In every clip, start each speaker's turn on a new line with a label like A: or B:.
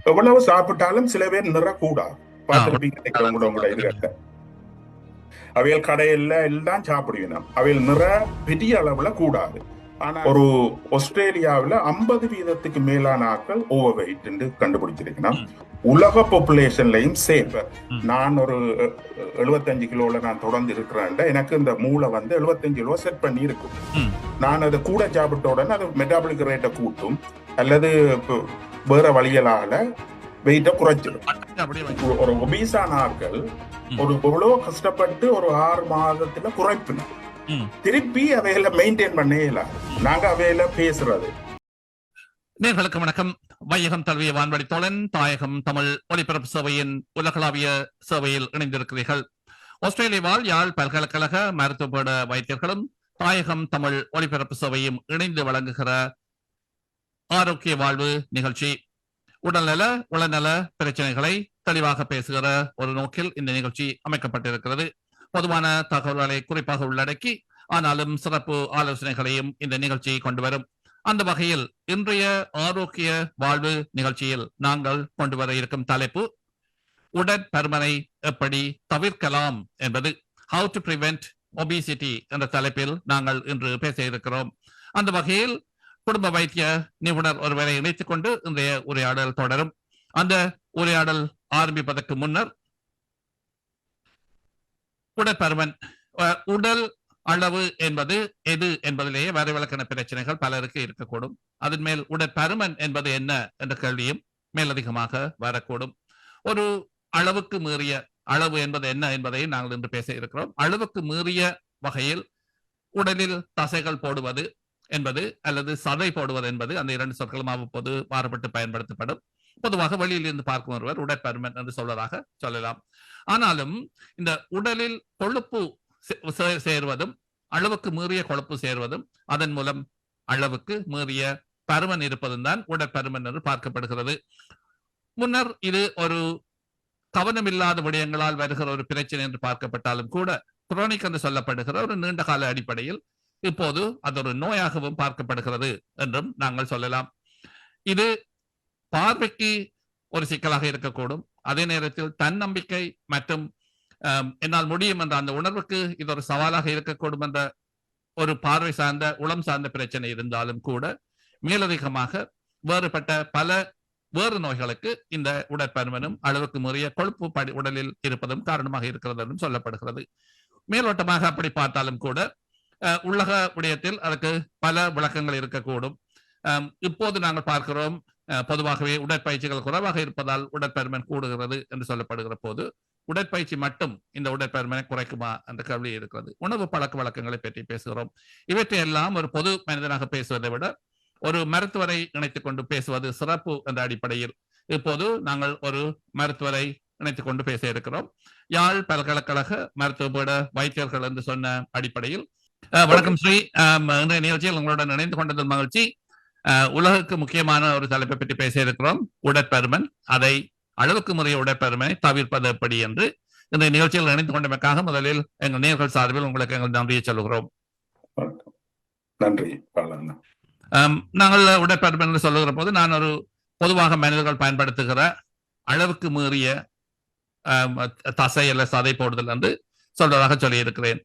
A: எவ்வளவு சாப்பிட்டாலும் சில பேர் நிறக்கூடாது. பார்த்திருப்பீங்க நினைக்கிறேன்
B: உடற்கலன்
A: உங்களோட
B: சொல்றது.
A: இதுகட்ட அவைகள் கடையில எல்லாம் சாப்பிடுவினோம். அவைகள் நிற பெரிய அளவுல கூடாது. ஆனா ஒரு ஆஸ்திரேலியாவில் 50% மேலான ஆட்கள் ஓவர் வெயிட் என்று கண்டுபிடிச்சிருக்கணும்.
B: ம்,
A: உலக பாப்புலேஷன்லையும் சேம்.
B: ம்,
A: நான் ஒரு 75 கிலோல நான் தொடர்ந்து இருக்கிறேன். எனக்கு இந்த மூளை வந்து 75 கிலோ செட் பண்ணி இருக்கும்.
B: ம்.
A: நான் அதை கூட சாப்பிட்ட உடனே அது மெட்டாபாலிக் ரேட்டை கூட்டும் அல்லது வேற வழிகளால வெயிட்டை குறைச்சிடும்.
B: அப்படியே வைங்க.
A: ஒரு ஒபீஸான ஆட்கள்
B: ம்,
A: ஒரு எவ்வளோ கஷ்டப்பட்டு ஒரு 6 மாதத்துல குறைப்பினோம்.
B: ம்.
A: திருப்பி அவையில மெயின்டைன் பண்ணே இல்லை. நாங்க அவையில பேசுறது.
B: நேர்களுக்கு வணக்கம். வையகம் தழுவிய வான்வழி தோழன் தாயகம் தமிழ் ஒலிபரப்பு சேவையின் உலகளாவிய சேவையில் இணைந்திருக்கிறீர்கள். ஆஸ்திரேலிய வாழ் யாழ் பல்கலைக்கழக மருத்துவ வைத்தியர்களும் தாயகம் தமிழ் ஒலிபரப்பு சேவையும் இணைந்து வழங்குகிற ஆரோக்கிய வாழ்வு நிகழ்ச்சி. உடல்நல உளநல பிரச்சனைகளை தெளிவாக பேசுகிற ஒரு நோக்கில் இந்த நிகழ்ச்சி அமைக்கப்பட்டிருக்கிறது. பொதுவான தகவல்களை குறிப்பாக உள்ளடக்கி ஆனாலும் சிறப்பு ஆலோசனைகளையும் இந்த நிகழ்ச்சி கொண்டு வரும். அந்த வகையில் இன்றைய ஆரோக்கிய வாழ்வு நிகழ்ச்சியில் நாங்கள் கொண்டு வர இருக்கும் தலைப்பு உடற்பருமனை எப்படி தவிர்க்கலாம் என்பது. ஹவு டு பிரிவென்ட் ஒபிசிட்டி என்ற தலைப்பில் நாங்கள் இன்று பேச இருக்கிறோம். அந்த வகையில் குடும்ப வைத்திய நிபுணர் ஒருவரை இணைத்துக் கொண்டு இன்றைய உரையாடல் தொடரும். அந்த உரையாடல் ஆரம்பிப்பதற்கு முன்னர் உடற்பருமன் உடல் அளவு என்பது எது என்பதிலேயே வரைவிலக்கண பிரச்சனைகள் பலருக்கு இருக்கக்கூடும். அதன் மேல் உடற்பருமன் என்பது என்ன என்ற கேள்வியும் மேலதிகமாக வரக்கூடும். ஒரு அளவுக்கு மீறிய அளவு என்பது என்ன என்பதை நாங்கள் இன்று பேச இருக்கிறோம். அளவுக்கு மீறிய வகையில் உடலில் தசைகள் போடுவது என்பது அல்லது சதை போடுவது என்பது, அந்த இரண்டு சொற்களும் அவ்வப்போது மாறுபட்டு பயன்படுத்தப்படும். பொதுவாக வெளியில் இருந்து பார்க்கும் ஒருவர் உடற்பருமன் என்று சொல்வதாக சொல்லலாம். ஆனாலும் இந்த உடலில் கொழுப்பு சேர்வதும் அளவுக்கு மீறிய கொழுப்பு சேர்வதும் அதன் மூலம் அளவுக்கு மீறிய பருமன் இருப்பதும் தான் உடற்பருமன் என்று பார்க்கப்படுகிறது. முன்னர் இது ஒரு கவனமில்லாத விடயங்களால் வருகிற ஒரு பிரச்சனை என்று பார்க்கப்பட்டாலும் கூட குரோனிக் என்று சொல்லப்படுகிற ஒரு நீண்ட கால அடிப்படையில் இப்போது அது ஒரு நோயாகவும் பார்க்கப்படுகிறது என்றும் நாங்கள் சொல்லலாம். இது பார்வைக்கு ஒரு சிக்கலாக இருக்கக்கூடும். அதே நேரத்தில் தன்னம்பிக்கை மற்றும் என்னால் முடியும் என்ற அந்த உணர்வுக்கு இது ஒரு சவாலாக இருக்கக்கூடும் என்ற ஒரு பார்வை சார்ந்த உளம் சார்ந்த பிரச்சனை இருந்தாலும் கூட மேலதிகமாக வேறுபட்ட பல வேறு நோய்களுக்கு இந்த உடற்பருமனும் அளவுக்கு மீறிய கொழுப்பு உடலில் இருப்பதும் காரணமாக இருக்கிறது என்றும் சொல்லப்படுகிறது. மேலோட்டமாக அப்படி பார்த்தாலும் கூட உலக விடயத்தில் அதற்கு பல விளக்கங்கள் இருக்கக்கூடும். இப்போது நாங்கள் பார்க்கிறோம், பொதுவாகவே உடற்பயிற்சிகள் குறைவாக இருப்பதால் உடற்பருமன் கூடுகிறது என்று சொல்லப்படுகிற போது உடற்பயிற்சி மட்டும் இந்த உடற்பருமனை குறைக்குமா என்ற கேள்வி இருக்கிறது. உணவு பழக்க வழக்கங்களை பற்றி பேசுகிறோம். இவற்றையெல்லாம் ஒரு பொது மனிதனாக பேசுவதை விட ஒரு மருத்துவரை இணைத்துக் கொண்டு பேசுவது சிறப்பு என்ற அடிப்படையில் இப்போது நாங்கள் ஒரு மருத்துவரை இணைத்துக் கொண்டு பேச இருக்கிறோம். யாழ் பல்கலைக்கழக மருத்துவ வைத்தியர்கள் என்று சொன்ன அடிப்படையில் வணக்கம் ஸ்ரீ. இன்றைய நிகழ்ச்சியில் உங்களுடன் இணைந்து கொண்டதில் மகிழ்ச்சி. உலகுக்கு முக்கியமான ஒரு தலைப்பை பற்றி பேச இருக்கிறோம், உடற்பருமன். அதை அளவுக்கு முறைய உடற்பருமனை தவிர்ப்பது எப்படி என்று இந்த நிகழ்ச்சியில் இணைந்து கொண்டமைக்காக முதலில் எங்கள் நேர்கள் சார்பில் உங்களுக்கு எங்கள் நன்றியை சொல்லுகிறோம்.
A: நன்றி.
B: நாங்கள் உடற்பருமன் என்று சொல்லுகிற போது நான் ஒரு பொதுவாக மனிதர்கள் பயன்படுத்துகிற அளவுக்கு மீறிய தசை அல்ல சதை போடுதல் என்று சொல்வதாக சொல்லி இருக்கிறேன்.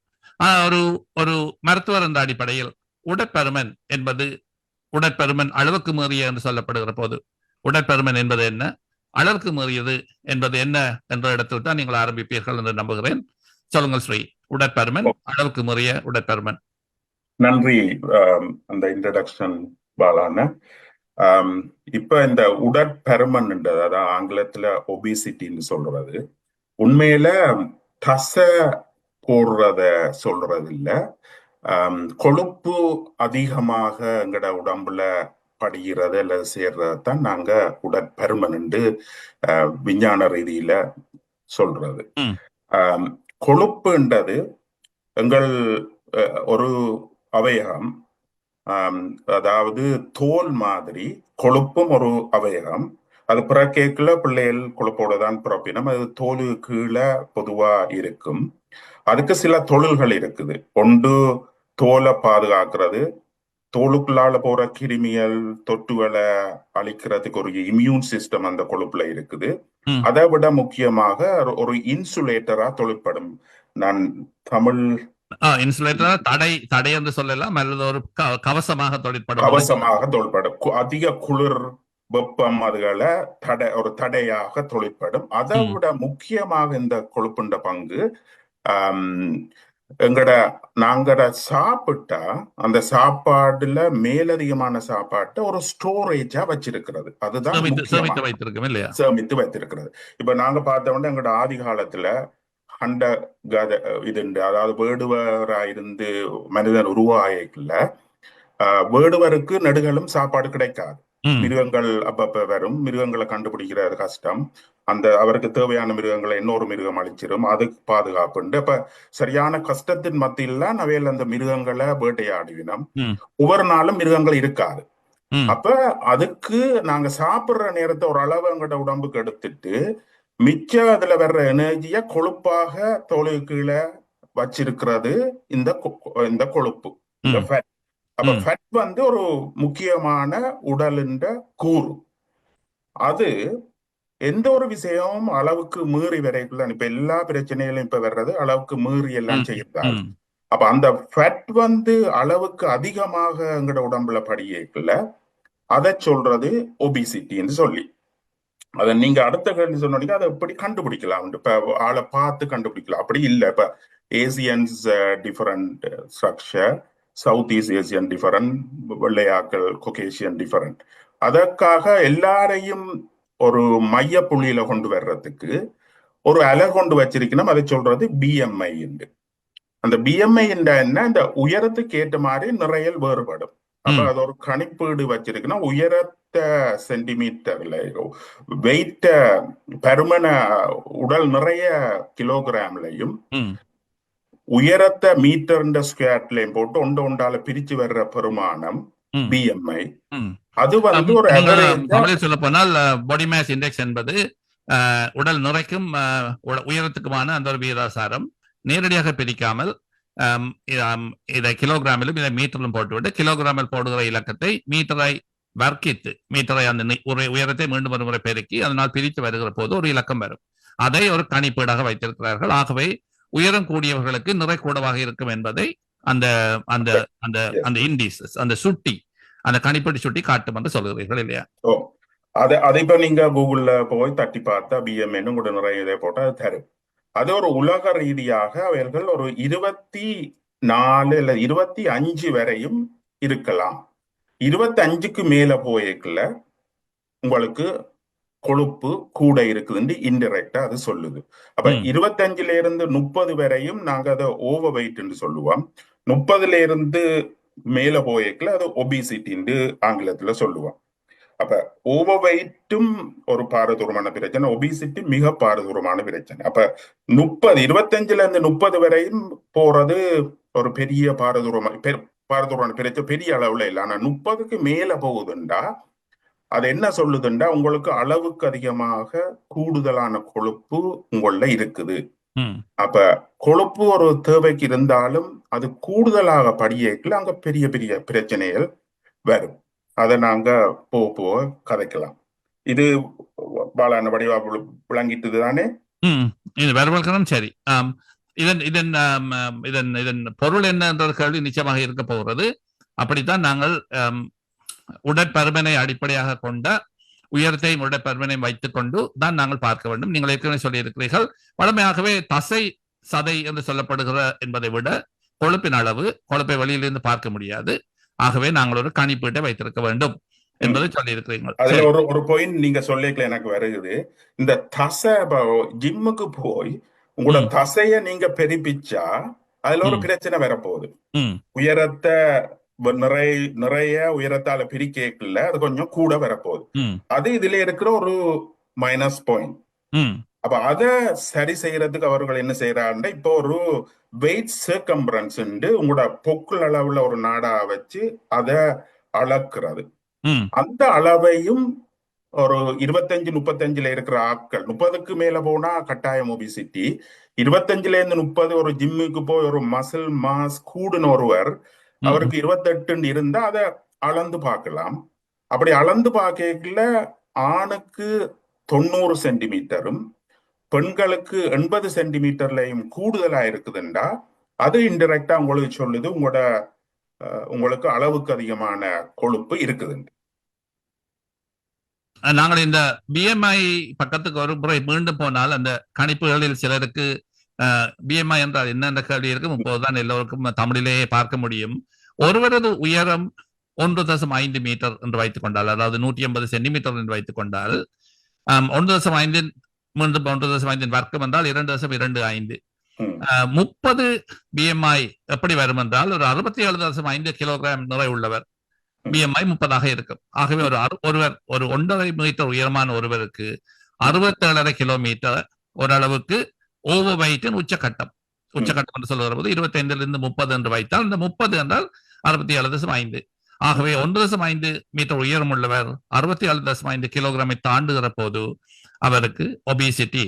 B: ஒரு ஒரு மருத்துவர் என்ற அடிப்படையில் உடற்பருமன் என்பது, உடற்பருமன் அளவுக்கு மீறிய என்று சொல்லப்படுகிற போது உடற்பருமன் என்பது என்ன, அளவுக்கு மீறியது என்பது என்ன என்ற இடத்தில் தான் நீங்கள் ஆரம்பிப்பீர்கள் என்று நம்புகிறேன். சொல்லுங்கள் ஸ்ரீ. உடற்பருமன், அளவுக்கு மீறிய உடற்பருமன்.
A: நன்றி அந்த இன்ட்ரடக்ஷன் பாலான. இப்ப இந்த உடற்பருமன் அதாவது ஆங்கிலத்துல ஒபிசிட்டின்னு சொல்றது உண்மையில தசை போடுறத சொல்றது இல்ல. கொழுப்பு அதிகமாக எங்கட உடம்புல படுகிறது அல்லது சேர்றதான் நாங்க உடற்பருமன் என்று விஞ்ஞான ரீதியில சொல்றது. கொழுப்புன்றது எங்கள் ஒரு அவயகம், அதாவது தோல் மாதிரி கொழுப்பும் ஒரு அவயகம். அது பிறக்கேக்குல பிள்ளைகள் கொழுப்போட தான் பிறப்பினம். அது தோலு கீழே பொதுவா இருக்கும். அதுக்கு சில தொழில்கள் இருக்குது. ஒன்று தோலை பாதுகாக்கிறது, தோலுக்குள்ளால போற கிருமிகள் தொற்றுகளை அழிக்கிறதுக்கு ஒரு இம்யூன் சிஸ்டம் அந்த கொழுப்புல இருக்குது.
B: ம்.
A: அதை விட முக்கியமாக ஒரு இன்சுலேட்டரா தொழிற்படும். நான் தமிழ்
B: இன்சுலேட்டர் தடை என்று சொல்லலாம், அல்லது ஒரு கவசமாக தொழிற்படும்.
A: கவசமாக தொழிற்படும். அதிக குளிர் வெப்பம் அதுகளை ஒரு தடையாக தொழிற்படும். அதை
B: ம்.
A: விட முக்கியமாக இந்த கொழுப்புண்ட பங்கு எங்கட நாங்கட சாப்பிட்டா அந்த சாப்பாடுல மேலதிகமான சாப்பாட்டை ஒரு ஸ்டோரேஜா வச்சிருக்கிறது. அதுதான்
B: சேமித்து வைத்திருக்கோம் இல்லையா?
A: சேமித்து வைத்திருக்கிறது. இப்ப நாங்க பார்த்தோம்னா எங்கட ஆதி காலத்துல அண்ட கத இதுண்டு, அதாவது வேடுவரா இருந்து மனிதன் உருவாயிக்கல வேடுவருக்கு நெடுகளும் சாப்பாடு கிடைக்காது.
B: ம்.
A: மிருகங்கள் அப்பப்ப வரும், மிருகங்களை கண்டுபிடிக்கிறது கஷ்டம். அந்த அவருக்கு தேவையான மிருகங்களை இன்னொரு மிருகம் அழிச்சிரும், அதுக்கு பாதுகாப்புண்டு. அப்ப சரியான கஷ்டத்தின் மத்தியில அவையில் அந்த மிருகங்களை வேட்டையாடுவினம்.
B: ம்.
A: ஒவ்வொரு நாளும் மிருகங்கள் இருக்காது.
B: ம்.
A: அப்ப அதுக்கு நாங்க சாப்பிடுற நேரத்தை ஒரு அளவு எங்கட உடம்புக்கு எடுத்துட்டு மிச்சம் அதுல வர்ற எனர்ஜிய கொழுப்பாக தோலுக்கு கீழே வச்சிருக்கிறது இந்த கொழுப்பு, இந்த ஃபேட். அப்ப ஃபேட் வந்து ஒரு முக்கியமான உடலின் கூறு. அது எந்த ஒரு விஷயமும் அளவுக்கு மீறி வரைக்குள்ள இப்ப எல்லா பிரச்சனைகளும் இப்ப வர்றது அளவுக்கு மீறி எல்லாம் செய்யறாங்க. அப்ப அந்த ஃபேட் வந்து அளவுக்கு அதிகமாக எங்கட உடம்புல படியேக்குள்ள அதை சொல்றது ஒபிசிட்டின்னு சொல்லி. அதை நீங்க அடுத்த கேள்வி சொன்னீங்க, அதை எப்படி கண்டுபிடிக்கலாம்? இப்ப ஆளை பார்த்து கண்டுபிடிக்கலாம் அப்படி இல்லை. இப்ப Asians different structure, south east Asian different, வெள்ளையாக்கள் கொகேஷியன் டிஃபரண்ட். அதற்காக எல்லாரையும் ஒரு மைய புள்ளியில கொண்டு வர்றதுக்கு ஒரு அலை கொண்டு வச்சிருக்கணும். அதை சொல்றது பிஎம்ஐ. அந்த பிஎம்ஐ என்ன, இந்த உயரத்துக்கு ஏற்ற மாதிரி நிறைய வேறுபடும். அப்ப அது ஒரு கணிப்பீடு வச்சிருக்குன்னா உயரத்தை சென்டிமீட்டர்ல, வெயிட்ட பருமன உடல் நிறைய கிலோகிராம்லையும் உயரத்தை மீட்டர் ஸ்கொயர்லயும் போட்டு ஒண்டால பிரிச்சு வர்ற பெருமானம் பிஎம்ஐ. அது வந்து ஒரு
B: தமிழில் சொல்ல போனால் பாடி மாஸ் இண்டெக்ஸ் என்பது உடல் நிறைக்கும் உயரத்துக்குமான அந்த ஒரு விகிதாசாரம். நேரடியாக பிரிக்காமல் இதை கிலோகிராமிலும் இதை மீட்டரிலும் போட்டுவிட்டு கிலோகிராமில் போடுகிற இலக்கத்தை மீட்டரை வர்க்கித்து, மீட்டரை அந்த உயரத்தை மீண்டும் ஒரு முறை பெருக்கி அதனால் பிரித்து வருகிற போது ஒரு இலக்கம் வரும். அதை ஒரு கணிப்பீடாக வைத்திருக்கிறார்கள். ஆகவே உயரம் கூடியவர்களுக்கு நிறை கூடவாக இருக்கும் என்பதை அந்த அந்த அந்த அந்த இண்டிசஸ், அந்த சுட்டி, அந்த கணிப்பீடு சுட்டி காட்டும் என்று சொல்கிறீர்கள் இல்லையா?
A: அதை இப்ப நீங்க கூகுள்ல போய் தட்டி பார்த்தா பிஎம்ஐன்னு கூட நிறைய இதை போட்டா அது தரும். அது ஒரு உலக ரீதியாக அவர்கள் ஒரு 24 இல்ல 25 வரையும் இருக்கலாம். 25க்கு மேல போய்க்குள்ள உங்களுக்கு கொழுப்பு கூட இருக்குதுன்னு இன்டைரக்டா அது சொல்லுது. அப்ப 25ல இருந்து 30 வரையும் நாங்க அதை ஓவர் வெயிட் சொல்லுவோம். 30ல இருந்து மேல போய்க்குள்ள அது ஒபிசிட்டி ஆங்கிலத்துல சொல்லுவோம். அப்ப ஓவர் வெயிட்டும் ஒரு பாரதூரமான பிரச்சனை, ஒபிசிட்டி மிக பாரதூரமான பிரச்சனை. அப்ப 25ல இருந்து 30 வரையும் போறது ஒரு பெரிய பாரதூரமான பிரச்சனை, பெரிய அளவுல இல்லை. ஆனா 30க்கு மேல போகுதுண்டா அது என்ன சொல்லுதுண்டா, உங்களுக்கு அளவுக்கு அதிகமாக கூடுதலான கொழுப்பு உங்கள இருக்குது. அப்ப கொழுப்பு ஒரு தேவைக்கு இருந்தாலும் அது கூடுதலாக படியேக்கல அங்க பெரிய பெரிய பிரச்சனைகள் வரும். அதை நாங்க போக கதைக்கலாம். இது பாலான வடிவா விளங்கிட்டது தானே?
B: இது வரவழ்கணும். சரி, இதன் இதன் இதன் இதன் பொருள் என்ன என்ற கேள்வி நிச்சயமாக இருக்க போகிறது. அப்படித்தான் நாங்கள் உடற்பருமனை அடிப்படையாக கொண்ட உயரத்தையும் உடற்பருமனையும் வைத்துக் கொண்டு தான் நாங்கள் பார்க்க வேண்டும். நீங்கள் ஏற்கனவே சொல்லியிருக்கிறீர்கள், வழமையாகவே தசை சதை என்று சொல்லப்படுகிற என்பதை விட கொழுப்பின் அளவு, கொழுப்பை வெளியிலிருந்து பார்க்க முடியாது. ஆகவே நாங்கள் ஒரு கணிப்பீட்டை வைத்திருக்க வேண்டும் என்பதை சொல்லியிருக்கிறீர்கள்.
A: அதுல ஒரு பாயிண்ட் நீங்க சொல்லிக்கல எனக்கு வருது. இந்த தசை ஜிம்முக்கு போய் உங்களோட தசைய நீங்க பெருப்பிச்சா அதுல ஒரு பிரச்சனை வரப்போகுது. உயரத்தை நிறைய உயரத்தால பிரிக்கல, அது கொஞ்சம் கூட வரப்போகுது. அது இதுல இருக்கிற ஒரு மைனஸ் பாயிண்ட். அப்ப அதை சரி செய்யறதுக்கு அவர்கள் என்ன செய்யறாங்க, இப்போ ஒரு வெயிட் சர்க்கம்பரன்ஸ் உங்களோட பொக்குள் அளவுல ஒரு நாடா வச்சு அதை அளக்குறது. அந்த அளவையும் ஒரு 25-35ல இருக்கிற ஆட்கள், 30க்கு மேல போனா கட்டாயம் ஒபிசிட்டி, 25ல இருந்து 30 ஒரு ஜிம்முக்கு போய் ஒரு மசில் மாஸ் கூடுன ஒருவர்
B: ம்,
A: அவருக்கு 28 இருந்தா அதை அளந்து பார்க்கலாம். அப்படி அளந்து பார்க்கல ஆணுக்கு 90 சென்டிமீட்டரும் பெண்களுக்கு 80 சென்டிமீட்டர்லையும் கூடுதலா இருக்குதுண்டா அது இன்டெரக்டா உங்களுக்கு சொல்லுது உங்களுக்கு அளவுக்கு அதிகமான கொழுப்பு இருக்குது.
B: நாங்கள் இந்த பிஎம்ஐ பக்கத்துக்கு ஒரு முறை மீண்டும் போனால் அந்த கணிப்புகளில் சிலருக்கு பிஎம்ஐ என்றால் என்ன என்ற கேள்வி இருக்கும். இப்போதுதான் எல்லோருக்கும் தமிழிலேயே பார்க்க முடியும். ஒருவரது உயரம் 1.5 மீட்டர் என்று வைத்துக் கொண்டால், அதாவது 180 சென்டிமீட்டர் என்று வைத்துக் கொண்டால் 1.5 மீண்டும் 1.5 வர்க்கம் என்றால் 2.25. 30 பிஎம்ஐ எப்படி வரும் என்றால் ஒரு 67.5 கிலோகிராம் நிறை உள்ளவர் பிஎம்ஐ 30 இருக்கும். ஆகவே ஒருவர் ஒரு 1.5 மீட்டர் உயரமான ஒருவருக்கு 67.5 கிலோமீட்டர் ஓரளவுக்கு ஓவர் வெயிட்டின் உச்சக்கட்டம் என்று சொல்லுகிற போது 25 30 என்று வைத்தால் இந்த 30 என்றால் 67.5. ஆகவே 1.5 மீட்டர் உயரம் உள்ளவர் 67.5 கிலோகிராமை தாண்டுகிற போது அவருக்கு ஒபிசிட்டி,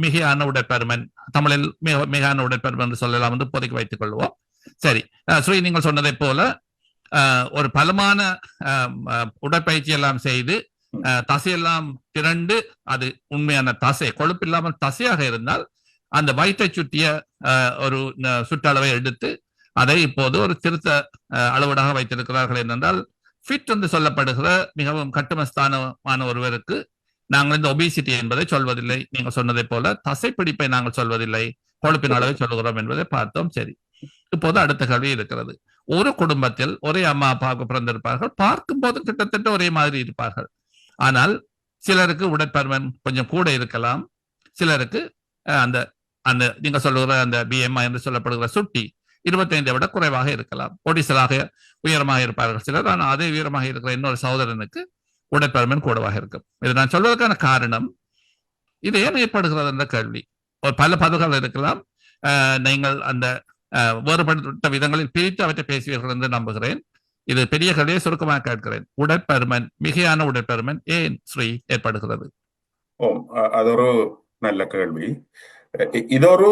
B: மிகையான உடற்பருமன், தமிழில் மிகையான உடற்பருமன் என்று சொல்லலாம் என்று இப்போதைக்கு வைத்துக் கொள்வோம். சரி, ஸ்ரீ நீங்கள் சொன்னதை போல ஒரு பலமான உடற்பயிற்சி எல்லாம் செய்து தசையெல்லாம் திரண்டு அது உண்மையான தசை, கொழுப்பு இல்லாமல் தசையாக இருந்தால் அந்த வயிற்றை சுற்றிய ஒரு சுற்றளவை எடுத்து அதை இப்போது ஒரு திருத்த அளவீடாக வைத்திருக்கிறார்கள். என்னென்றால் ஃபிட் என்று சொல்லப்படுகிற மிகவும் கட்டுமஸ்தானமான ஒருவருக்கு நாங்கள் இந்த ஒபிசிட்டி என்பதை சொல்வதில்லை. நீங்கள் சொன்னதை போல தசைப்பிடிப்பை நாங்கள் சொல்வதில்லை, கொழுப்பின் அளவை சொல்லுகிறோம் என்பதை பார்த்தோம். சரி, இப்போது அடுத்த கேள்வி இருக்கிறது. ஒரு குடும்பத்தில் ஒரே அம்மா அப்பாவுக்கு பிறந்திருப்பார்கள், பார்க்கும் போது கிட்டத்தட்ட ஒரே மாதிரி இருப்பார்கள். ஆனால் சிலருக்கு உடற்பருமன் கொஞ்சம் கூட இருக்கலாம், சிலருக்கு அந்த அந்த நீங்க சொல்லுகிற அந்த பிஎம்ஐ என்று சொல்லப்படுகிற சுட்டி 25 விட குறைவாக இருக்கலாம். ஒடிசலாக உயரமாக இருப்பார்கள் சிலர், ஆனால் அதே உயரமாக இருக்கிற இன்னொரு சகோதரனுக்கு உடற்பருமன் கூடவாக இருக்கும். இது நான் சொல்வதற்கான காரணம், இது ஏன் ஏற்படுகிறது என்ற கேள்வி. பல பதில்கள் இருக்கலாம். நீங்கள் அந்த வேறுபட்ட விதங்களில் பிரித்து அவற்றை பேசுவீர்கள் என்று நம்புகிறேன். இது பெரிய கேள்வியை சுருக்கமாக கேட்கிறேன். உடற்பருமன், மிகையான உடற்பருமன் ஏன் ஸ்ரீ ஏற்படுகிறது?
A: அது ஒரு நல்ல கேள்வி. இது ஒரு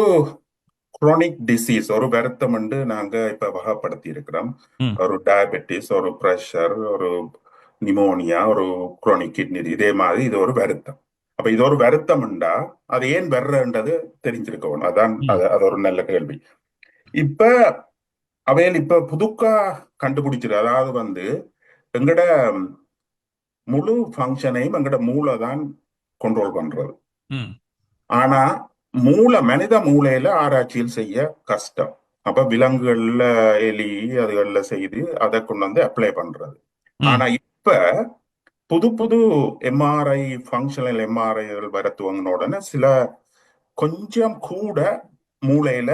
A: குரோனிக் டிசீஸ், ஒரு வருத்தம் என்று நாங்க இப்ப வகைப்படுத்தி இருக்கிறோம். ஒரு டயபெட்டிஸ், ஒரு பிரஷர், ஒரு நிமோனியா, ஒரு குரோனிக் கிட்னி, இதே மாதிரி இது ஒரு வருத்தம். அப்ப இது ஒரு வருத்தம்ண்டா அது ஏன் வர்றன்றது தெரிஞ்சிருக்கணும். அதான் அது ஒரு நல்ல கேள்வி. இப்ப அவையில் இப்ப புதுக்கா கண்டுபிடிச்சிரு, அதாவது எங்கட முழு ஃபங்க்ஷனையும் எங்கட மூளை தான் கண்ட்ரோல் பண்றது. ஆனா மனித மூளையில ஆராய்ச்சியில் செய்ய கஷ்டம். அப்ப விலங்குகள்ல எலி அதுகள்ல செய்து அதை கொண்டு வந்து அப்ளை பண்றது. ஆனா இப்ப புது எம்ஆர்ஐ, ஃபங்க்ஷனல் எம்ஆர்ஐகள் வர துவங்கின உடனே சில கொஞ்சம் கூட மூளையில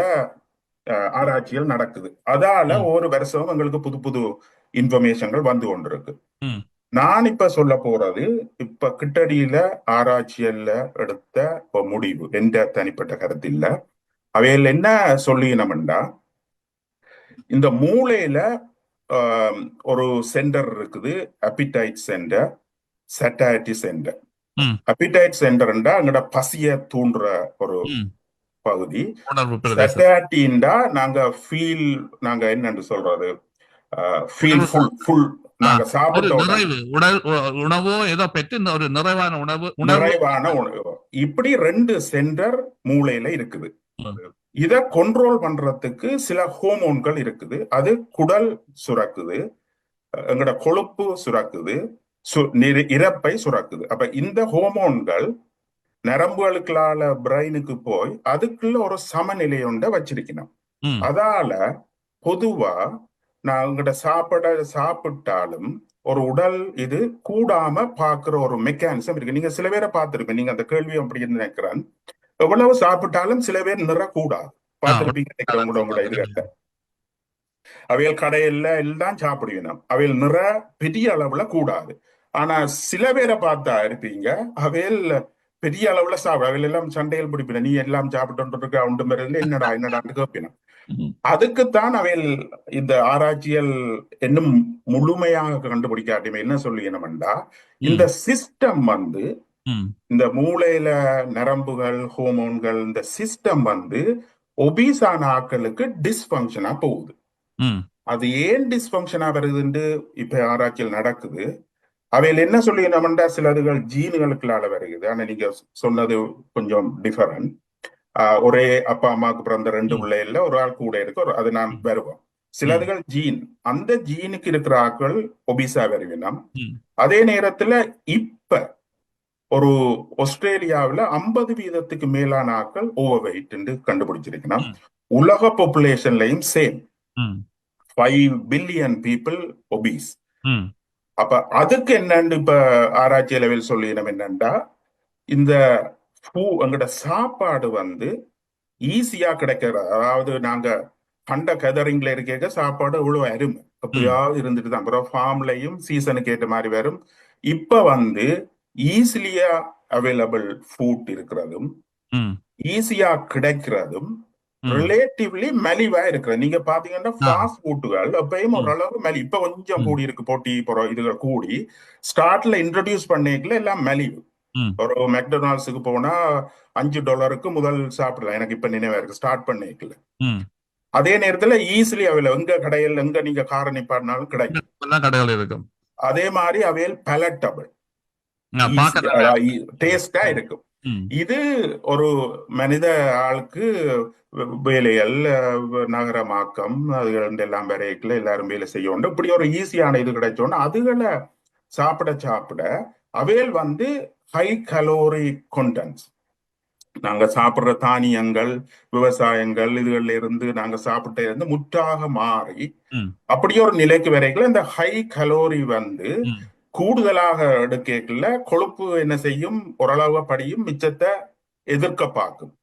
A: ஆராய்ச்சிகள் நடக்குது. அதால ஒரு வருஷம் எங்களுக்கு புது இன்ஃபர்மேஷன்கள் வந்து கொண்டிருக்கு. நான் இப்ப சொல்ல போறது இப்ப கிட்டடியில ஆராய்ச்சியல்ல எடுத்த முடிவு, எந்த தனிப்பட்ட கருத்து இல்ல. அவையில் என்ன சொல்லினோம்டா, இந்த மூளையில ஒரு சென்டர் இருக்குது, அப்பிடைட் சென்டர், சட்டாட்டி சென்டர். அப்பிடைட் சென்டர்ண்டா அங்கட பசிய தூண்டுற ஒரு பகுதி. சட்டாட்டின்டா நாங்க என்னன்னு சொல்றது, ஃபீல் ஃபுல், நாங்க சாப்பிட்ட
B: உணவோ ஏதோ பெற்று ஒரு நிறைவான
A: உணவு. இப்படி 2 சென்டர் மூளையில இருக்குது. இத கண்ட்ரோல் பண்றதுக்கு சில ஹோமோன்கள் இருக்குது. அது குடல் சுரக்குது, எங்கட கொழுப்பு சுரக்குது, இறப்பை சுரக்குது. அப்ப இந்த ஹோமோன்கள் நரம்புகளுக்குள்ளால பிரெயினுக்கு போய் அதுக்குள்ள ஒரு சமநிலையொண்ட வச்சிருக்கணும். அதால பொதுவா நான் சாப்பிட்டாலும் ஒரு உடல் இது கூடாம பாக்குற ஒரு மெக்கானிசம் இருக்கு. நீங்க சில பேரை பார்த்திருப்பீங்க, நீங்க அந்த கேள்வி அப்படின்னு நினைக்கிறேன். எவ்வளவு சாப்பிட்டாலும் சில பேர் கூடாது பார்த்திருப்பீங்க. உங்களோட இதுகிட்ட அவைகள் கடையில எல்லாம் சாப்பிடுவீங்க, அவைகள் பெரிய அளவுல கூடாது. ஆனா சில பேரை பார்த்தா இருப்பீங்க, அவைகள் பெரிய அளவுல அவைகள் எல்லாம் சண்டைகள் பிடிப்பின, நீ எல்லாம் சாப்பிட்டு இருக்க உண்டு மாதிரி என்னடான்னு கேட்பின. அதுக்குத்தான் அவைகள் இந்த ஆராய்ச்சிகள் இன்னும் முழுமையாக கண்டுபிடிக்காட்டியுமே என்ன சொல்லினோம்டா, இந்த சிஸ்டம் இந்த மூளையில நரம்புகள், ஹோமோன்கள், இந்த சிஸ்டம் ஒபீஸான ஆட்களுக்கு டிஸ்பங்க்ஷனா போகுது. அது ஏன் டிஸ்பங்ஷனா வருதுன்னு இப்ப ஆராய்ச்சியில் நடக்குது. அவையில் என்ன சொல்லினோம்னா சிலதுகள் ஜீனுகளுக்குள்ளால வருகிறது. ஆனா நீங்க சொன்னது கொஞ்சம் டிஃபரண்ட். ஒரே அப்பா அம்மாவுக்கு பிறந்த 2 பிள்ளைகள்ல ஒரு ஆள் கூட இருக்கு, அது நான் வருவோம். சிலதுகள் ஜீன், அந்த ஜீனுக்கு இருக்கிற ஆட்கள் ஒபிசா வருவினம். அதே நேரத்துல இப்ப ஒரு ஆஸ்திரேலியாவில் 50% மேலான ஆட்கள் ஓவர் வெயிட் கண்டுபிடிச்சிருக்கணும். உலக பாப்புலேஷன்லையும் சேம் 5 பில்லியன் பீப்புள் ஒபீஸ். அப்ப அதுக்கு என்னன்னு இப்ப ஆராய்ச்சி அளவில் சொல்லினோம் என்னண்டா, இந்த எங்கட சாப்பாடு ஈஸியா கிடைக்கிற, அதாவது நாங்க கண்ட கதரிங்ல இருக்க சாப்பாடு இவ்வளவு அருமை எப்பயாவது இருந்துட்டு தான், அப்புறம் ஃபார்ம்லையும் சீசனுக்கு ஏற்ற மாதிரி வரும். இப்ப ஈஸிலியா அவைலபிள் ஃபுட் இருக்கிறதும் ஈஸியா கிடைக்கிறதும் ரிலேட்டிவ்லி மலிவா இருக்கிறது. நீங்க பாத்தீங்கன்னா ஃபாஸ்ட் ஃபுட்டுகள் எப்பயும் ஓரளவு மலி, இப்ப கொஞ்சம் கூடி இருக்கு, போட்டி இதுகள் கூடி ஸ்டார்ட்ல இன்ட்ரடியூஸ் பண்ணிக்கல எல்லாம் மலிவு. ஒரு மெக்டொனால்ட்ஸுக்கு போனா $5 முதல் சாப்பிடலாம், எனக்கு இப்ப நினைவா இருக்கு, ஸ்டார்ட் பண்ணிக்கல. அதே நேரத்துல ஈஸிலி அவைல எங்க கடையில் எங்க நீங்க காரை நிப்பாட்டினாலும் கிடைக்கும். அதே மாதிரி அவையில் பலட்டபிள், டேஸ்டா இருக்கும். இது ஒரு மனித ஆளுக்கு வேலைகள், நகரமாக்கம், அதுகள் எல்லாம் வரைக்குள்ள எல்லாரும் வேலை செய்ய உண்டு. இப்படி ஒரு ஈஸியான இது கிடைச்சோன்னா அதுகளை சாப்பிட அவையில் ஹை கலோரி கொண்டன்ஸ், நாங்க சாப்பிடுற தானியங்கள், விவசாயங்கள், இதுகள்ல இருந்து நாங்க சாப்பிட்ட இருந்து முற்றாக மாறி அப்படியே ஒரு நிலைக்கு வரைக்கும் இந்த ஹை கலோரி கூடுதலாக எடுக்கல கொழுப்பு என்ன செய்யும், ஓரளவு படியும் மிச்சத்தை எதிர்க்க பார்க்கும்.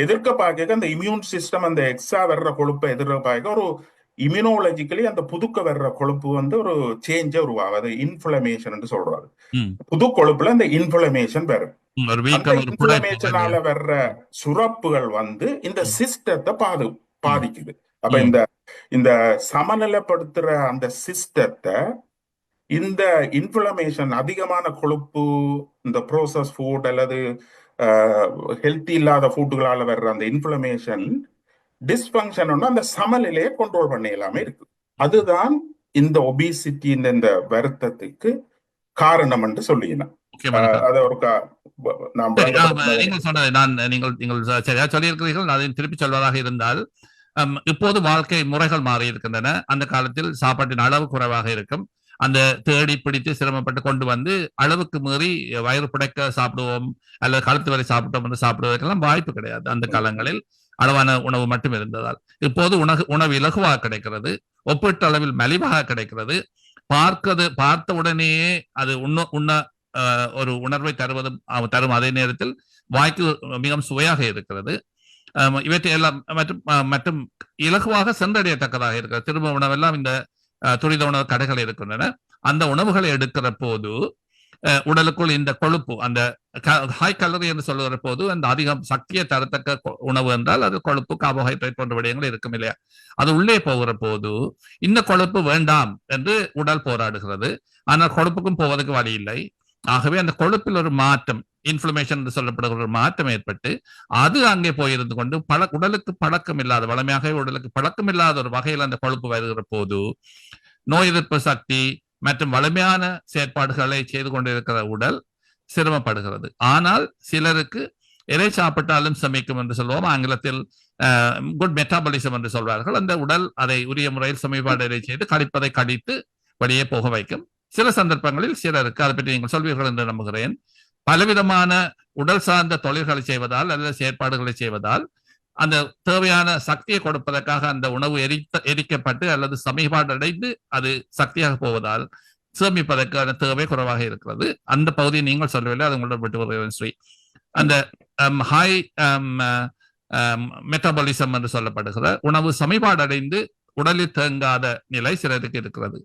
A: எதிர்க்க பார்க்க அந்த இம்யூன் சிஸ்டம் அந்த எக்ஸா வர்ற கொழுப்பை எதிர்க்க பார்க்க ஒரு இம்யூனோலஜிக்கலி அந்த புதுக்க வர்ற கொழுப்பு ஒரு சேஞ்ச உருவாகுது, இன்ஃபிளமேஷன் சொல்றாரு. புது கொழுப்புல அந்த இன்ஃபிளமேஷன் வரும். இன்ஃபிளமேஷனால வர்ற சுரப்புகள் இந்த சிஸ்டத்தை பாதிக்குது. அப்ப இந்த சமநிலைப்படுத்துற அந்த சிஸ்டத்தை இந்த இன்ஃபிளமேஷன், அதிகமான கொழுப்பு, இந்த ப்ரோசஸ் ஃபுட் அல்லது ஹெல்த்தி இல்லாத ஃபுட்டுகளால வர்ற அந்த இன்ஃபிளமேஷன் டிஸ்பங்ஷன் அந்த சமநிலையை கண்ட்ரோல் பண்ண எல்லாமே இருக்கு. அதுதான் இந்த ஒபிசிட்டி, இந்த வருத்தத்துக்கு காரணம் என்று சொல்லினேன்.
B: நீங்கள் சரியா சொல்லியிருக்கிறீர்கள். அதை திருப்பி சொல்வதாக இருந்தால், இப்போது வாழ்க்கை முறைகள் மாறி இருக்கின்றன. அந்த காலத்தில் சாப்பாட்டின் அளவு குறைவாக இருக்கும். அந்த தேடி பிடித்து சிரமப்பட்டு கொண்டு அளவுக்கு மீறி வயிறு புடைக்க சாப்பிடுவோம் அல்லது கழுத்து வரை சாப்பிட்டோம் என்று சாப்பிடுவதற்கெல்லாம் வாய்ப்பு கிடையாது. அந்த காலங்களில் அளவான உணவு மட்டும் இருந்ததால் இப்போது உணவு இலகுவாக கிடைக்கிறது, ஒப்பீட்டு அளவில் மலிவாக கிடைக்கிறது. பார்த்த உடனேயே அது உண்ண ஒரு உணர்வை தரும். அதே நேரத்தில் வாய்க்கு மிகவும் சுவையாக இருக்கிறது. இவற்றை எல்லாம் மற்றும் இலகுவாக சென்றடையத்தக்கதாக இருக்கிறது. திரும்ப உணவெல்லாம் இந்த துரித உணவு கடைகள் இருக்கின்றன. அந்த உணவுகளை எடுக்கிற போது உடலுக்குள் இந்த கொழுப்பு, அந்த ஹை கலரி என்று சொல்லுகிற போது அந்த அதிகம் சக்தியை தரத்தக்க உணவு என்றால் அது கொழுப்பு, கார்போஹைட்ரேட் போன்ற விடயங்கள் இருக்கும் இல்லையா? அது உள்ளே போகிற போது இந்த கொழுப்பு வேண்டாம் என்று உடல் போராடுகிறது. ஆனால் கொழுப்புக்கும் போவதற்கு வழி இல்லை. ஆகவே அந்த கொழுப்பில் ஒரு மாற்றம், இன்ஃபிளமேஷன் என்று சொல்லப்படுகிற ஒரு மாற்றம் ஏற்பட்டு அது அங்கே போயிருந்து கொண்டு உடலுக்கு பழக்கம் இல்லாத, வளமையாக உடலுக்கு பழக்கம் இல்லாத ஒரு வகையில் அந்த கொழுப்பு வருகிற போது நோய் எதிர்ப்பு சக்தி மற்றும் வலிமையான செயற்பாடுகளை செய்து கொண்டிருக்கிற உடல் சிரமப்படுகிறது. ஆனால் சிலருக்கு எதை சாப்பிட்டாலும் சமைக்கும் என்று சொல்வோம், ஆங்கிலத்தில் குட் மெட்டாபாலிசம் என்று சொல்வார்கள். அந்த உடல் அதை உரிய முறையில் சமீபாடு செய்து கழிப்பதை கழித்து வெளியே போக வைக்கும். சில சந்தர்ப்பங்களில் சிலருக்கு, அதை பற்றி நீங்கள் சொல்வீர்கள் என்று நம்புகிறேன், பலவிதமான உடல் சார்ந்த தொழில்களை செய்வதால் அல்லது செயற்பாடுகளை செய்வதால் அந்த தேவையான சக்தியை கொடுப்பதற்காக அந்த உணவு எரிக்கப்பட்டு அல்லது சமீபாடு அடைந்து அது சக்தியாக போவதால் சேமிப்பதற்கான தேவை குறைவாக இருக்கிறது. அந்த பகுதியை நீங்கள் சொல்லவில்லை, அது உங்களோட விட்டு வருகிறேன் ஸ்ரீ. அந்த ஹை மெட்டபாலிசம் என்று சொல்லப்படுகிற உணவு சமீபாடு அடைந்து உடலில் தேங்காத நிலை சிலருக்கு இருக்கிறது.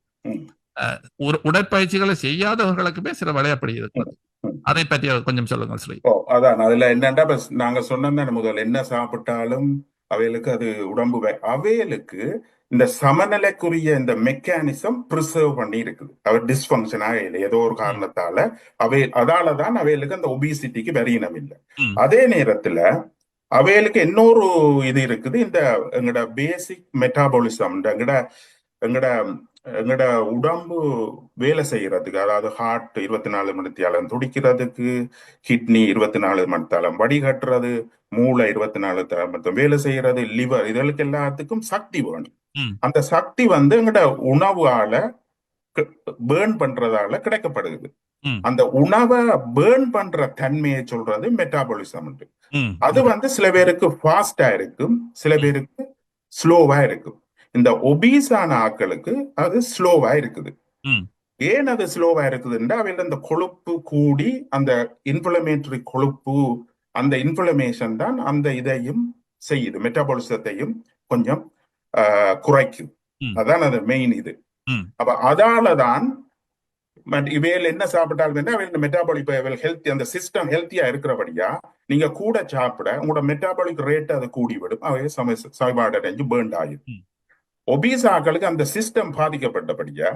B: உடற்பயிற்சிகளை செய்யாதவர்களுக்குமே சில விளையாப்படி இருக்கிறது. அதை பற்றி கொஞ்சம் சொல்லுங்க ஸ்ரீ.
A: அதான் அதுல என்னன்னா, நாங்க சொன்ன முதல் என்ன சாப்பிட்டாலும் அவைகளுக்கு அது உடம்பு அவைகளுக்கு இந்த சமநிலைக்குரிய இந்த மெக்கானிசம் ப்ரிசர்வ் பண்ணி இருக்குது. அவர் டிஸ்பங்ஷனாக இல்லை ஏதோ ஒரு காரணத்தால அதாலதான் அவைகளுக்கு அந்த ஒபிசிட்டிக்கு வரியினம் இல்லை. அதே நேரத்துல அவைகளுக்கு இன்னொரு இது இருக்குது, இந்த எங்கட பேசிக் மெட்டாபாலிசம், எங்கட எங்கட எங்கட உடம்பு வேலை செய்யறதுக்கு, அதாவது ஹார்ட் 24 மணித்தியாலம் துடிக்கிறதுக்கு, கிட்னி 24 மணித்தாலம் வடிகட்டுறது, மூளை 24 மணி வேலை செய்யறது, லிவர், இதற்கு எல்லாத்துக்கும் சக்தி வேணும்.
B: ம்,
A: அந்த சக்தி வந்து எங்கட உணவால பேர்ன் பண்றதால கிடைக்கப்படுது.
B: ம்,
A: அந்த உணவை பேர்ன் பண்ற தன்மையை சொல்றது மெட்டாபாலிசம்.
B: ம்,
A: அது வந்து சில பேருக்கு ஃபாஸ்டா இருக்கும், சில பேருக்கு ஸ்லோவா இருக்கும். இந்த ஒபீஸான ஆட்களுக்கு அது ஸ்லோவா இருக்குது.
B: ம்,
A: ஏன் அது ஸ்லோவா இருக்குதுன்னா, அவையில இந்த கொழுப்பு கூடி அந்த இன்ஃப்ளமேட்டரி கொழுப்பு, அந்த இன்ஃப்ளமேஷன் தான் அந்த இதையும் செய்யுது, மெட்டாபாலிசத்தையும் கொஞ்சம் குறைக்கும்.
B: ம்,
A: அதான் அது மெயின் இது.
B: ம்,
A: அப்ப அதாலதான் இவையில் என்ன சாப்பிட்டாலும் அவையில் மெட்டாபாலிக் ஹெல்த்தி, அந்த சிஸ்டம் ஹெல்த்தியா இருக்கிறபடியா நீங்க கூட சாப்பிட உங்களோட மெட்டாபாலிக் ரேட் அது கூடி விடும், அவை சமபாடு அடைஞ்சு பேர்ன் ஆகிடும்.
B: ம்.
A: ஒபீஸ் ஆக்களுக்கு அந்த சிஸ்டம் பாதிக்கப்பட்டபடியா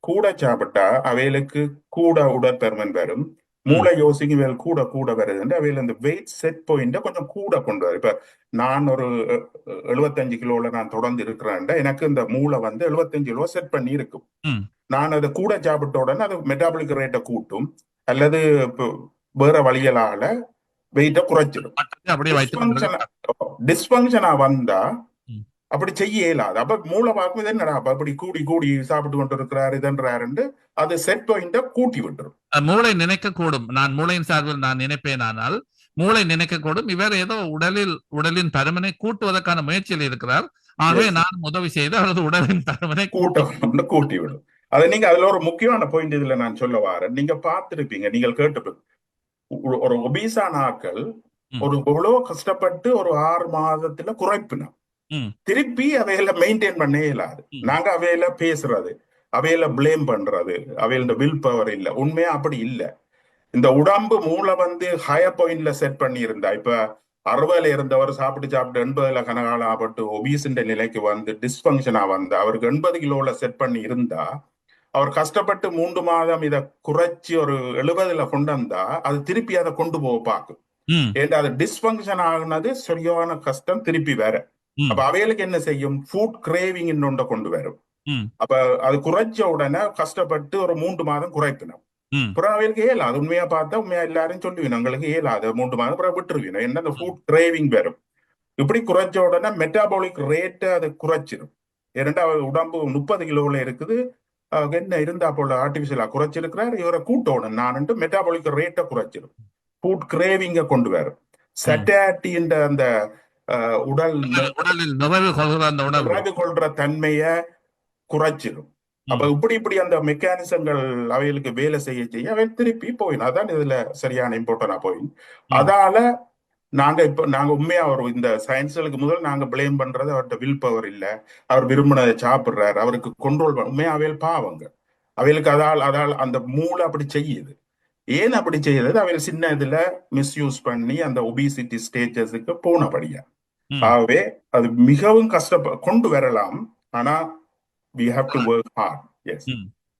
A: கூட சாப்பிட்டா அவைகளுக்கு கூட உடற்பருமன் வரும், மூளை யோசிக்கு வேல் கூட கூட வருது. அவையில இந்த வெயிட் செட் பாயிண்ட கொஞ்சம் கூட கொண்டு வரும். இப்ப நான் ஒரு 75 கிலோல நான் தொடர்ந்து இருக்கிறேன், எனக்கு இந்த மூளை வந்து 75 கிலோ செட் பண்ணி இருக்கும்.
B: ம்.
A: நான் அதை கூட சாப்பிட்ட உடனே அது மெட்டாபாலிக் ரேட்டை கூட்டும், அல்லது வேற வழிகளால வெயிட்ட குறைச்சிடும்.
B: மட்டத்தை அப்படியே வைத்துக் கொண்டிருக்கிறார்.
A: டிஸ்பங்ஷனா வந்தா
B: ம்.
A: அப்படி செய்ய இயலாது. அப்ப மூளை பார்க்கும் இது என்னடா அப்படி கூடி கூடி சாப்பிட்டு கொண்டு இருக்கிறாரு இதன்றாரு, அது செட் பாயிண்ட கூட்டி விட்டுரும்.
B: மூளை நினைக்கக்கூடும், நான் மூளையின் சார்பில் நான் நினைப்பேன், ஆனால் மூளை நினைக்கக்கூடும் இவர் ஏதோ உடலின் பருமனை கூட்டுவதற்கான முயற்சியில் இருக்கிறார், ஆகவே நான் உதவி செய்து அவரது உடலின் பருமனை
A: கூட்ட கூட்டி விடும். அதை நீங்க அதுல ஒரு முக்கியமான பாயிண்ட் இதுல நான் சொல்ல வாரேன். நீங்க பார்த்திருப்பீங்க, நீங்கள் கேட்டுப்பீங்க, ஒரு ஒபீசான ஆக்கள் ஒரு எவ்வளவு கஷ்டப்பட்டு ஒரு 6 மாதத்துல குறைப்பினோம், திருப்பி அவையில மெயின்டைன் பண்ணவே இயலாது. நாங்க அவையில பேசுறது, அவையில பிளேம் பண்றது, அவையில வில் பவர் இல்ல. உண்மையா அப்படி இல்ல. இந்த உடம்பு மூளை வந்து ஹையர் பாயிண்ட்ல செட் பண்ணி இருந்தா, இப்ப 60ல இருந்தவர் சாப்பிட்டு 80ல கனகாலம் ஆபட்டு ஒபீஸ்ன்ற நிலைக்கு வந்து டிஸ்பங்ஷனா வந்து அவருக்கு 80 கிலோல செட் பண்ணி இருந்தா, அவர் கஷ்டப்பட்டு 3 மாதம் இதை குறைச்சி ஒரு 70ல கொண்டு வந்தா அது திருப்பி அதை கொண்டு போக பார்க்கும். ஏன்னா அது டிஸ்பங்ஷன் ஆகுனது சரியான கஷ்டம், திருப்பி வேற. அப்ப அவைகளுக்கு என்ன செய்யும், ஃபுட் கிரேவிங் ஒன்றை கொண்டு வரும். அப்ப அது குறைச்ச உடனே கஷ்டப்பட்டு ஒரு 3 மாதம் குறைப்பினோம், அப்புறம் அவைகளுக்கு ஏலாது. உண்மையா பார்த்தா உண்மையா எல்லாரும் சொல்லுவீங்க, உங்களுக்கு ஏலாது 3 மாதம் அப்புறம் விட்டுருவீங்க. என்ன அந்த ஃபுட் கிரேவிங் வரும். இப்படி குறைச்ச உடனே மெட்டாபாலிக் ரேட்டை அது குறைச்சிடும். இரண்டாவது உடம்பு 30 கிலோல இருக்குது, என்ன இருந்தா போல ஆர்டிபிஷியலா குறைச்சிருக்கிறார், இவரை கூட்டோணும் நான் மெட்டாபாலிக் ரேட்டை குறைச்சிடும், ஃபுட் கிரேவிங்க கொண்டு வரும். சட்டாட்டின்ற அந்த
B: உடலில் நுழைவு
A: கொள்ற தன்மைய குறைச்சிடும். அப்ப இப்படி அந்த மெக்கானிசங்கள் அவைகளுக்கு வேலை செய்ய அவை திருப்பி போயிடும். அதான் இதுல சரியான இம்பார்ட்டன்டா போயிடும். அதால நாங்க உண்மையா இந்த சயின்ஸ்களுக்கு முதல் நாங்க பிளேம் பண்றது அவர்கிட்ட வில் பவர் இல்ல, அவர் விரும்பினதை சாப்பிடுறாரு, அவருக்கு கண்ட்ரோல் உண்மையா அவையில் பாவங்க, அவைகளுக்கு அதால் அந்த மூளை அப்படி செய்யுது. ஏன் அப்படி செய்யுது, அவையில் சின்ன இதுல மிஸ்யூஸ் பண்ணி அந்த ஒபிசிட்டி ஸ்டேஜஸுக்கு போனபடியா. ஆகவே அது மிகவும் கொண்டு வரலாம், ஆனா we have to work hard. Yes.